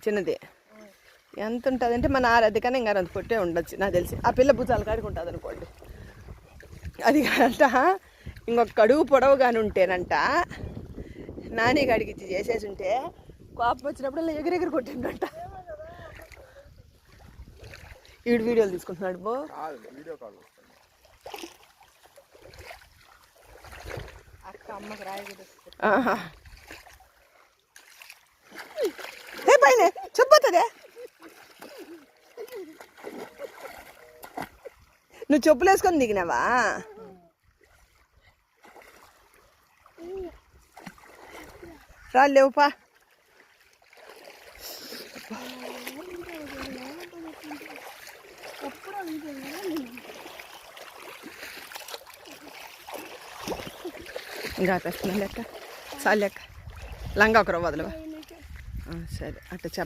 చిన్నది ఎంత ఉంటుంది అంటే మన ఆరాధికనే ఇంకా అంత పొట్టే ఉండొచ్చు నాకు తెలిసి. ఆ పిల్ల భుజాలు కాడికి ఉంటుంది అనుకోండి. అది అంట ఇంకొక అడుగు పొడవుగానే ఉంటేనంట నాని కాడికి ఇచ్చి చేసేసి ఉంటే కోపం వచ్చినప్పుడు ఎగిరెగిరి కొట్టిందంట. ఈడు వీడియోలు తీసుకుంటున్నాడు బో. అక్క అమ్మకి రాయకూడదు. ఏ పైన చెప్పొద్దే, నువ్వు చెప్పులు వేసుకొని దిగినావా? రాలేవుపా. ఇంకా తెస్తున్నా లెక్క చాలు లెక్క లంగా ఒకరు వదలవా? సరే అట్లా చెప్ప.